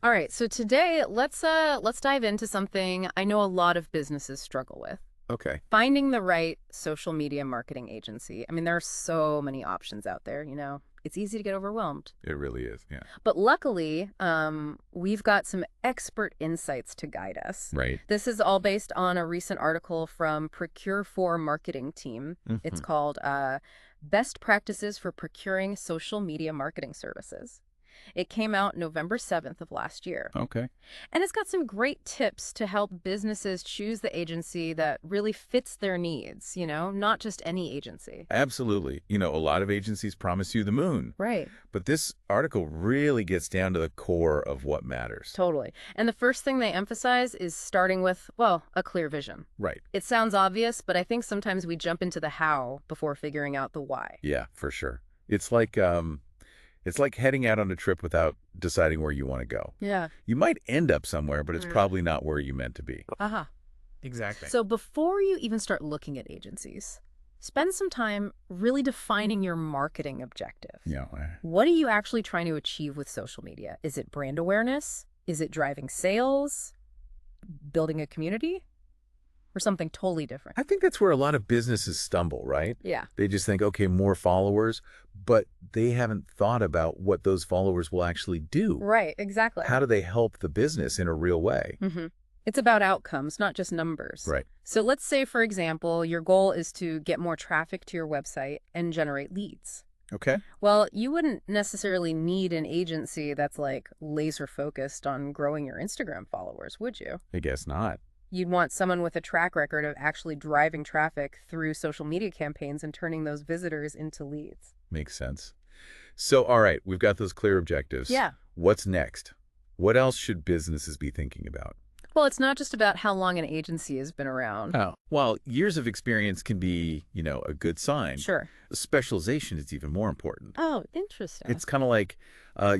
All right, so today let's dive into something I know a lot of businesses struggle with. Okay. Finding the right social media marketing agency. I mean, there are so many options out there, It's easy to get overwhelmed. It really is. Yeah. But luckily, we've got some expert insights to guide us. Right. This is all based on a recent article from Procure marketing team. It's Hmm. called Best Practices for Procuring Social Media Marketing Services. It came out November 7th of last year. Okay. And it's got some great tips to help businesses choose the agency that really fits their needs, not just any agency. Absolutely. A lot of agencies promise you the moon, Right. but this article really gets down to the core of what matters. Totally. And the first thing they emphasize is starting with, well, a clear vision. Right. It sounds obvious, but I think sometimes we jump into the how before figuring out the why. Yeah, for sure. It's like heading out on a trip without deciding where you want to go. Yeah. You might end up somewhere, but it's Mm. probably not where you meant to be. Aha. Exactly. So before you even start looking at agencies, spend some time really defining your marketing objective. Yeah. What are you actually trying to achieve with social media? Is it brand awareness? Is it driving sales? Building a community? Or something totally different? I think that's where a lot of businesses stumble, right? Yeah. They just think, okay, more followers, but they haven't thought about what those followers will actually do. Right, exactly. How do they help the business in a real way? It's about outcomes, not just numbers. Right. So let's say, for example, your goal is to get more traffic to your website and generate leads. Okay. Well, you wouldn't necessarily need an agency that's like laser focused on growing your Instagram followers, would you? I guess not. You'd want someone with a track record of actually driving traffic through social media campaigns and turning those visitors into leads. Makes sense. So, all right, we've got those clear objectives. Yeah. What's next? What else should businesses be thinking about? Well, it's not just about how long an agency has been around. Oh. Well, years of experience can be, a good sign. Sure. Specialization is even more important. Oh, interesting. It's kind of like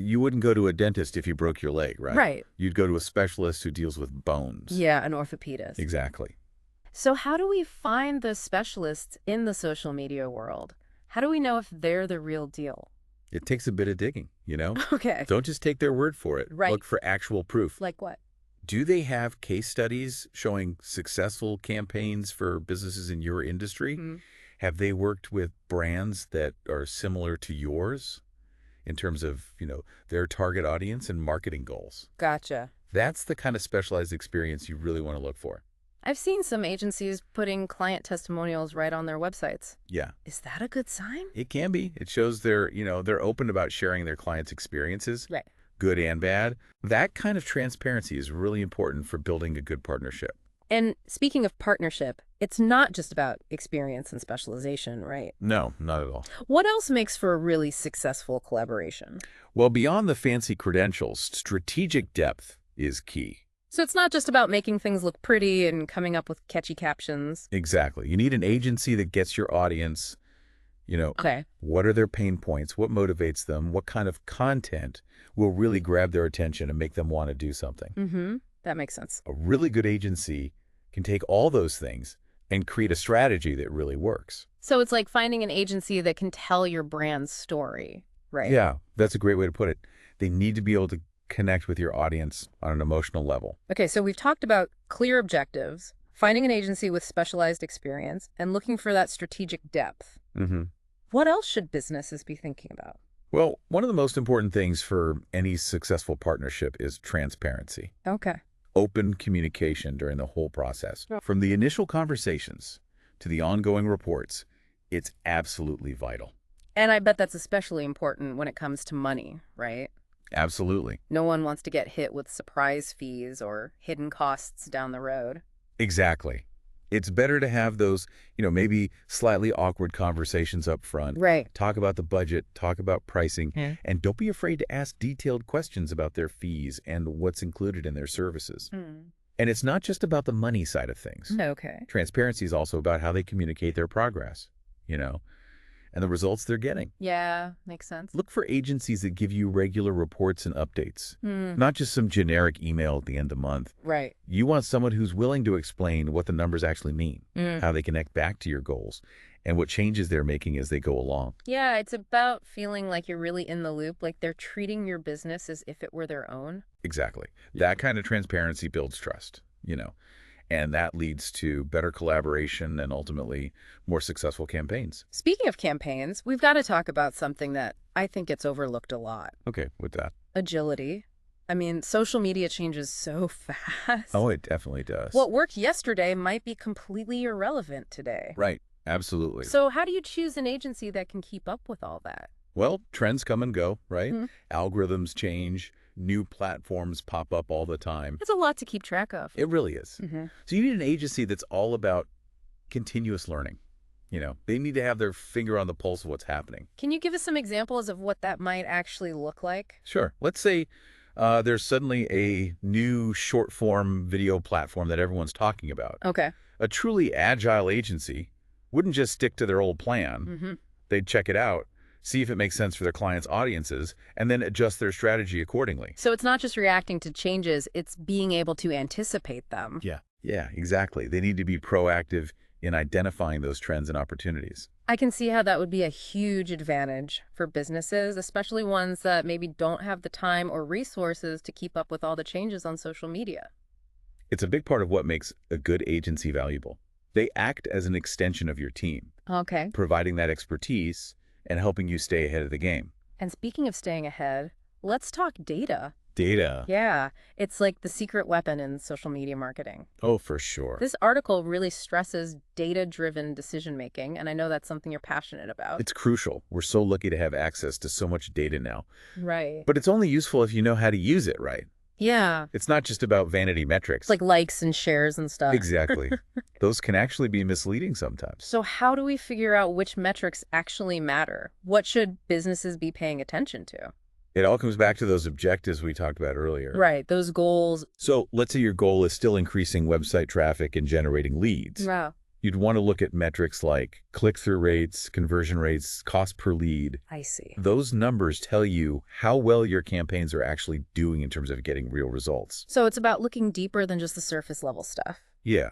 you wouldn't go to a dentist if you broke your leg, right? Right. You'd go to a specialist who deals with bones. Yeah, an orthopedist. Exactly. So how do we find the specialists in the social media world? How do we know if they're the real deal? It takes a bit of digging. Okay. Don't just take their word for it. Right. Look for actual proof. Like what? Do they have case studies showing successful campaigns for businesses in your industry? Have they worked with brands that are similar to yours in terms of, their target audience and marketing goals? Gotcha. That's the kind of specialized experience you really want to look for. I've seen some agencies putting client testimonials right on their websites. Yeah, Is that a good sign? it can be. It shows they're open about sharing their clients' experiences, Right. good and bad. That kind of transparency is really important for building a good partnership. And speaking of partnership, it's not just about experience and specialization, right? No, not at all. What else makes for a really successful collaboration? Well, beyond the fancy credentials, strategic depth is key. So it's not just about making things look pretty and coming up with catchy captions. Exactly. You need an agency that gets your audience, Okay. what are their pain points, what motivates them, what kind of content will really grab their attention and make them want to do something. That makes sense. A really good agency can take all those things and create a strategy that really works. So it's like finding an agency that can tell your brand's story, right? Yeah, that's a great way to put it. They need to be able to connect with your audience on an emotional level. Okay, so we've talked about clear objectives, finding an agency with specialized experience, and looking for that strategic depth. What else should businesses be thinking about? Well, one of the most important things for any successful partnership is transparency. Okay. Open communication during the whole process. From the initial conversations to the ongoing reports, it's absolutely vital. And I bet that's especially important when it comes to money, right? Absolutely. No one wants to get hit with surprise fees or hidden costs down the road. Exactly. It's better to have those, maybe slightly awkward conversations up front. Right. Talk about the budget, talk about pricing, Yeah. and don't be afraid to ask detailed questions about their fees and what's included in their services. And it's not just about the money side of things. Okay. Transparency is also about how they communicate their progress, and the results they're getting. Yeah, makes sense. Look for agencies that give you regular reports and updates, not just some generic email at the end of the month. Right. You want someone who's willing to explain what the numbers actually mean, how they connect back to your goals, and what changes they're making as they go along. Yeah, it's about feeling like you're really in the loop, like they're treating your business as if it were their own. Exactly. That kind of transparency builds trust, and that leads to better collaboration and ultimately more successful campaigns. Speaking of campaigns, we've got to talk about something that I think gets overlooked a lot. Okay, with that. Agility. I mean, social media changes so fast. Oh, it definitely does. What worked yesterday might be completely irrelevant today. Right. Absolutely. So how do you choose an agency that can keep up with all that? Well, trends come and go, right? Hmm. Algorithms change. New platforms pop up all the time. It's a lot to keep track of. It really is. Hmm. So you need an agency that's all about continuous learning. They need to have their finger on the pulse of what's happening. Can you give us some examples of what that might actually look like? Sure. Let's say there's suddenly a new short-form video platform that everyone's talking about. Okay. A truly agile agency wouldn't just stick to their old plan. Hmm. They'd check it out, see if it makes sense for their clients' audiences, and then adjust their strategy accordingly. So it's not just reacting to changes, it's being able to anticipate them. Yeah, exactly. They need to be proactive in identifying those trends and opportunities. I can see how that would be a huge advantage for businesses, especially ones that maybe don't have the time or resources to keep up with all the changes on social media. It's a big part of what makes a good agency valuable. They act as an extension of your team, Okay. providing that expertise and helping you stay ahead of the game. And speaking of staying ahead, let's talk data. Data. Yeah, it's like the secret weapon in social media marketing. Oh, for sure. This article really stresses data-driven decision-making, and I know that's something you're passionate about. It's crucial. We're so lucky to have access to so much data now. Right. But it's only useful if you know how to use it right. Yeah, It's not just about vanity metrics. it's like likes and shares and stuff. Exactly. Those can actually be misleading sometimes. So how do we figure out which metrics actually matter? What should businesses be paying attention to? It all comes back to those objectives we talked about earlier. Right, those goals. So let's say your goal is still increasing website traffic and generating leads. Wow, You'd want to look at metrics like click-through rates, conversion rates, cost per lead. I see. Those numbers tell you how well your campaigns are actually doing in terms of getting real results. So it's about looking deeper than just the surface level stuff. Yeah.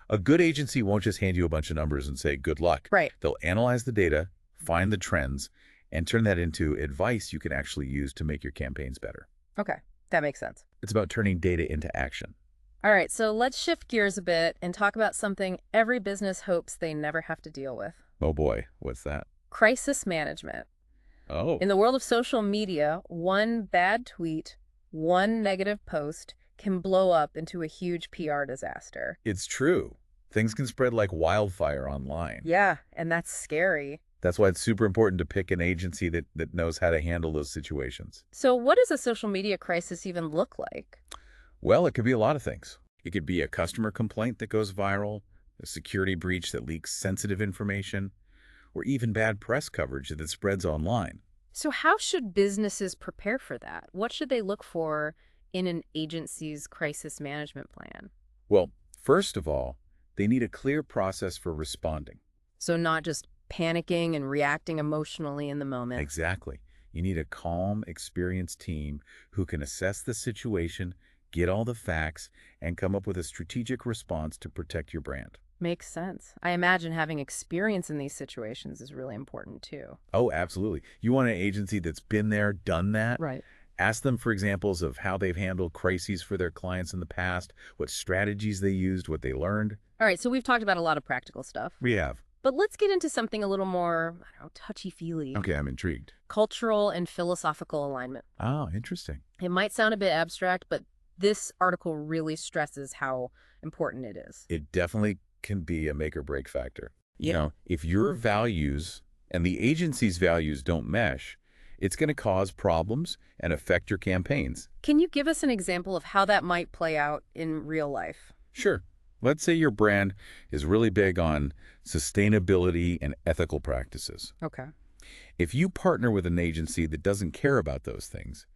A good agency won't just hand you a bunch of numbers and say, good luck. Right. They'll analyze the data, find the trends, and turn that into advice you can actually use to make your campaigns better. Okay, that makes sense. It's about turning data into action. All right, so let's shift gears a bit and talk about something every business hopes they never have to deal with. Oh boy, what's that? Crisis management. Oh, In the world of social media, one bad tweet, one negative post can blow up into a huge PR disaster. it's true. Things can spread like wildfire online. Yeah, and that's scary. That's why it's super important to pick an agency that knows how to handle those situations. So what does a social media crisis even look like? Well, it could be a lot of things. It could be a customer complaint that goes viral, a security breach that leaks sensitive information, or even bad press coverage that spreads online. So how should businesses prepare for that? What should they look for in an agency's crisis management plan? Well, first of all, they need a clear process for responding. So not just panicking and reacting emotionally in the moment. Exactly. You need a calm, experienced team who can assess the situation, get all the facts, and come up with a strategic response to protect your brand. Makes sense. I imagine having experience in these situations is really important too. Oh, absolutely. You want an agency that's been there, done that. Right. Ask them for examples of how they've handled crises for their clients in the past, what strategies they used, what they learned. All right, so we've talked about a lot of practical stuff. We have. But let's get into something a little more, I don't know, touchy-feely. Okay, I'm intrigued. Cultural and philosophical alignment. Oh, interesting. It might sound a bit abstract, but this article really stresses how important it is. It definitely can be a make or break factor. Yeah. If your values and the agency's values don't mesh, it's going to cause problems and affect your campaigns. Can you give us an example of how that might play out in real life? Sure. Let's say your brand is really big on sustainability and ethical practices. Okay. If you partner with an agency that doesn't care about those things,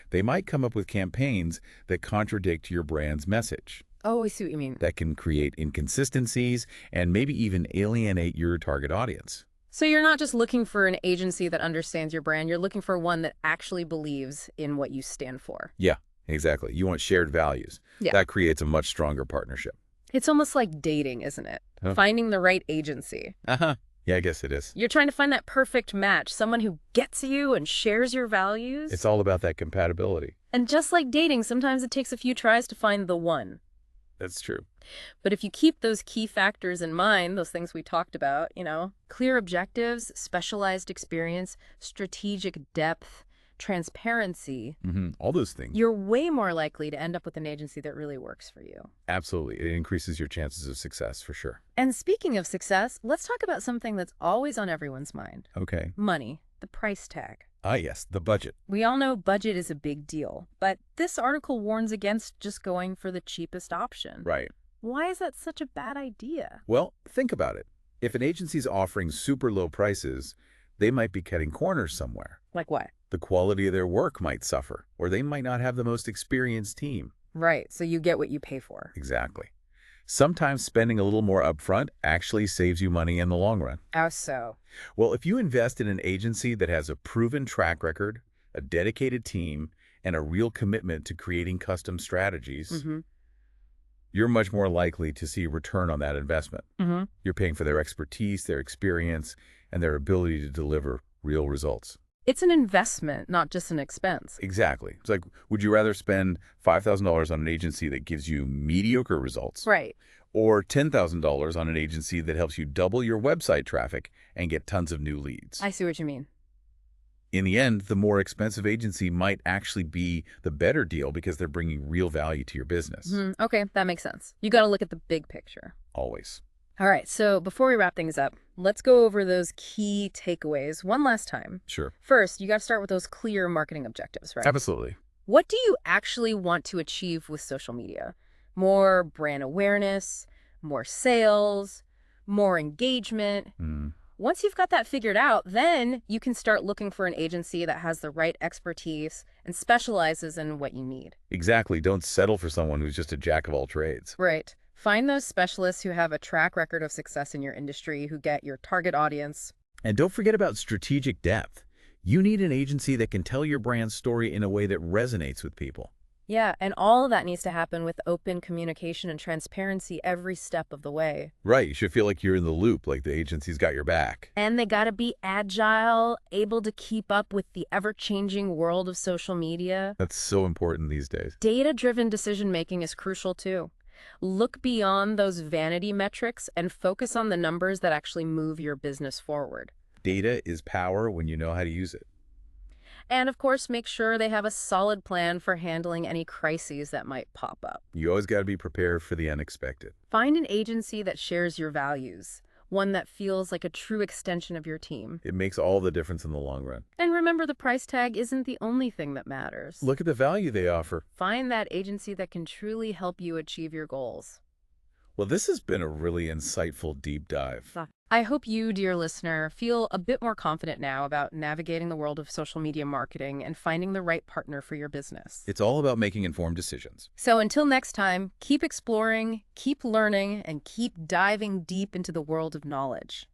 they might come up with campaigns that contradict your brand's message. Oh, I see what you mean. That can create inconsistencies and maybe even alienate your target audience. So you're not just looking for an agency that understands your brand, you're looking for one that actually believes in what you stand for. Yeah, exactly. You want shared values. Yeah. That creates a much stronger partnership. It's almost like dating, isn't it? Huh. Finding the right agency. Uh-huh. Yeah, I guess it is. You're trying to find that perfect match, someone who gets you and shares your values. It's all about that compatibility. And just like dating, sometimes it takes a few tries to find the one. That's true. But if you keep those key factors in mind, those things we talked about, clear objectives, specialized experience, strategic depth, transparency, All those things. you're way more likely to end up with an agency that really works for you. Absolutely. It increases your chances of success for sure. And speaking of success, let's talk about something that's always on everyone's mind. Okay. Money, the price tag. Ah, yes, the budget. We all know budget is a big deal, but this article warns against just going for the cheapest option. Right. Why is that such a bad idea? Well, think about it. If an agency's offering super low prices, they might be cutting corners somewhere. Like what? The quality of their work might suffer, or they might not have the most experienced team. Right, so you get what you pay for. Exactly. Sometimes spending a little more upfront actually saves you money in the long run. How so? Well, if you invest in an agency that has a proven track record, a dedicated team, and a real commitment to creating custom strategies, you're much more likely to see a return on that investment. You're paying for their expertise, their experience, and their ability to deliver real results. It's an investment, not just an expense. Exactly. It's like, would you rather spend $5,000 on an agency that gives you mediocre results? Right. Or $10,000 on an agency that helps you double your website traffic and get tons of new leads? I see what you mean. In the end, the more expensive agency might actually be the better deal because they're bringing real value to your business. Okay, that makes sense. You got to look at the big picture. Always. All right, so before we wrap things up, let's go over those key takeaways one last time. Sure. First, you got to start with those clear marketing objectives, right? Absolutely. What do you actually want to achieve with social media? More brand awareness, more sales, more engagement. Once you've got that figured out, then you can start looking for an agency that has the right expertise and specializes in what you need. Exactly. Don't settle for someone who's just a jack of all trades. Right. Find those specialists who have a track record of success in your industry, who get your target audience. And don't forget about strategic depth. You need an agency that can tell your brand story in a way that resonates with people. Yeah, and all of that needs to happen with open communication and transparency every step of the way. Right. You should feel like you're in the loop, like the agency's got your back. And they gotta be agile, able to keep up with the ever-changing world of social media. That's so important these days. Data-driven decision-making is crucial too. Look beyond those vanity metrics and focus on the numbers that actually move your business forward. Data is power when you know how to use it. And of course, make sure they have a solid plan for handling any crises that might pop up. You always got to be prepared for the unexpected. Find an agency that shares your values, one that feels like a true extension of your team. It makes all the difference in the long run. And remember, the price tag isn't the only thing that matters. Look at the value they offer. Find that agency that can truly help you achieve your goals. Well, this has been a really insightful deep dive. I hope you, dear listener, feel a bit more confident now about navigating the world of social media marketing and finding the right partner for your business. It's all about making informed decisions. So until next time, keep exploring, keep learning, and keep diving deep into the world of knowledge.